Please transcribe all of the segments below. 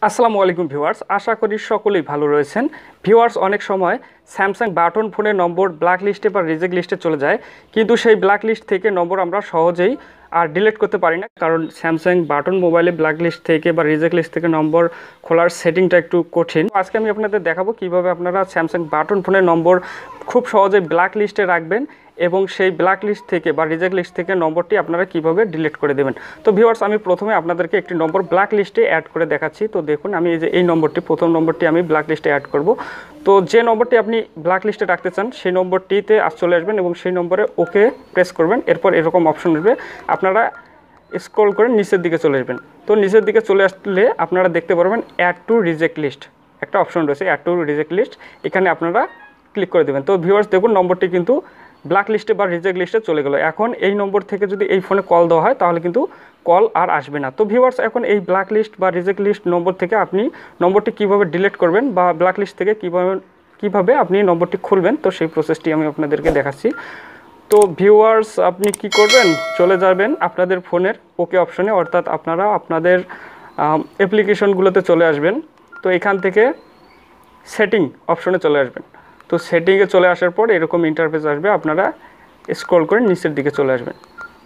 আসসালামু আলাইকুম ভিউয়ার্স, আশা করি সকলেই ভালো রয়েছেন। ভিউয়ার্স, অনেক সময় স্যামসাং বাটন ফোনের নম্বর ব্ল্যাক লিস্টে বা রিজেক্ট লিস্টে চলে যায়, কিন্তু সেই ব্ল্যাক লিস্ট থেকে নম্বর আমরা সহজেই আর ডিলিট করতে পারি না, কারণ স্যামসাং বাটন মোবাইলে ব্ল্যাক লিস্ট থেকে বা রিজেক্ট লিস্ট থেকে নম্বর খোলার সেটিংটা একটু কঠিন। আজকে আমি আপনাদের দেখাবো কিভাবে আপনারা স্যামসাং বাটন ফোনের নম্বর খুব সহজেই ব্ল্যাক লিস্টে রাখবেন এবং সেই ব্ল্যাক লিস্ট থেকে বা রিজেক্ট লিস্ট থেকে নম্বরটি আপনারা কিভাবে ডিলিট করে দেবেন। তো ভিউয়ার্স, আমি প্রথমে আপনাদেরকে একটি নম্বর ব্ল্যাক লিস্টে অ্যাড করে দেখাচ্ছি। তো দেখুন, আমি এই নম্বরটি, প্রথম নম্বরটি আমি ব্ল্যাক লিস্টে অ্যাড করব। তো যে নম্বরটি আপনি ব্ল্যাক লিস্টে রাখতে চান সেই নম্বরটিতে চলে আসবেন এবং সেই নম্বরে ওকে প্রেস করবেন। এরপর এরকম অপশন আসবে, আপনারা স্ক্রল করে নিচের দিকে চলে আসবেন। তো নিচের দিকে চলে আসলে আপনারা দেখতে পারবেন অ্যাড টু রিজেক্ট লিস্ট একটা অপশন রয়েছে, অ্যাড টু রিজেক্ট লিস্ট। এখানে আপনারা ক্লিক করে দেবেন। তো ভিউয়ার্স দেখুন, নম্বরটি কিন্তু ব্ল্যাক লিস্টে বা রিজেক্ট লিস্টে চলে গেল। এখন এই নম্বর থেকে যদি এই ফোনে কল দেওয়া হয় তাহলে কিন্তু কল আর আসবে না। তো ভিউয়ার্স, এখন এই ব্ল্যাক লিস্ট বা রিজেক্ট লিস্ট নম্বর থেকে আপনি নম্বরটি কিভাবে ডিলিট করবেন বা ব্ল্যাক লিস্ট থেকে কিভাবে আপনি নম্বরটি খুলবেন, তো সেই প্রসেসটি আমি আপনাদেরকে দেখাচ্ছি। তো ভিউয়ার্স, আপনি কি করবেন, চলে যাবেন আপনাদের ফোনের ওকে অপশনে, অর্থাৎ আপনারা আপনাদের অ্যাপ্লিকেশনগুলোতে চলে আসবেন। তো এখান থেকে সেটিং অপশনে চলে আসবেন। তো সেটিংয়ে চলে আসার পর এরকম ইন্টারফেস আসবে, আপনারা স্ক্রল করে নিচের দিকে চলে আসবেন।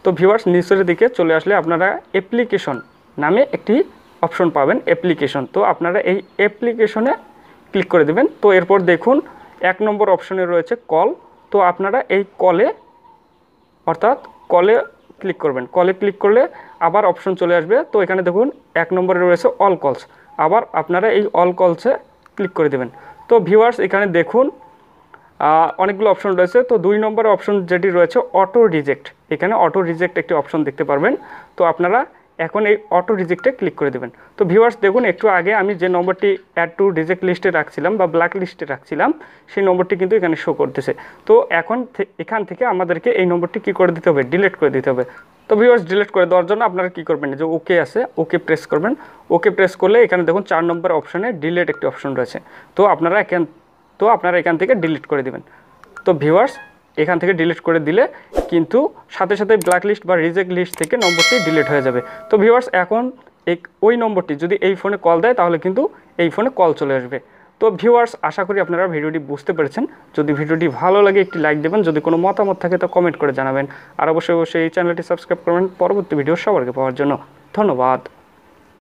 তো ভিউয়ার্স, নিচের দিকে চলে আসলে আপনারা অ্যাপ্লিকেশন নামে একটি অপশন পাবেন, অ্যাপ্লিকেশন। তো আপনারা এই অ্যাপ্লিকেশনে ক্লিক করে দেবেন। তো এরপর দেখুন 1 নম্বর অপশনে রয়েছে কল। তো আপনারা এই কলে, অর্থাৎ কলে ক্লিক করবেন। কলে ক্লিক করলে আবার অপশন চলে আসবে। তো এখানে দেখুন 1 নম্বরে রয়েছে অল কলস, আবার আপনারা এই অল কলসে ক্লিক করে দেবেন। তো ভিউয়ার্স, এখানে দেখুন অনেকগুলো অপশন রয়েছে। তো 2 নম্বর অপশন যেটি রয়েছে অটো রিজেক্ট, এখানে অটো রিজেক্ট একটি অপশন দেখতে পারবেন। তো আপনারা এখন এই অটো রিজেক্টে ক্লিক করে দেবেন। তো ভিউয়ার্স দেখুন, একটু আগে আমি যে নম্বরটি অ্যাড টু রিজেক্ট লিস্টে রাখছিলাম বা ব্ল্যাক লিস্টে রাখছিলাম সেই নম্বরটি কিন্তু এখানে শো করতেছে। তো এখন এখান থেকে আমাদেরকে এই নম্বরটি কী করে দিতে হবে, ডিলিট করে দিতে হবে। তো ভিউয়ার্স, ডিলিট করে দেওয়ার জন্য আপনারা কী করবেন, যে ওকে আছে, ওকে প্রেস করবেন। ওকে প্রেস করলে এখানে দেখুন 4 নম্বর অপশনে ডিলিট একটি অপশন রয়েছে। তো আপনারা এখান থেকে ডিলিট করে দেবেন। তো ভিউয়ার্স, এখান থেকে ডিলিট করে দিলে কিন্তু সাথে সাথে ব্ল্যাক লিস্ট বা রিজেক্ট লিস্ট থেকে নম্বরটি ডিলিট হয়ে যাবে। তো ভিউয়ার্স, এখন ওই নম্বরটি যদি এই ফোনে কল দেয় তাহলে কিন্তু এই ফোনে কল চলে আসবে। তো ভিউয়ার্স, আশা করি আপনারা ভিডিওটি বুঝতে পেরেছেন। যদি ভিডিওটি ভালো লাগে একটি লাইক দেবেন, যদি কোনো মতামত থাকে তো কমেন্ট করে জানাবেন, আর অবশ্যই এই চ্যানেলটি সাবস্ক্রাইব করবেন পরবর্তী ভিডিও সবার আগে পাওয়ার জন্য। ধন্যবাদ।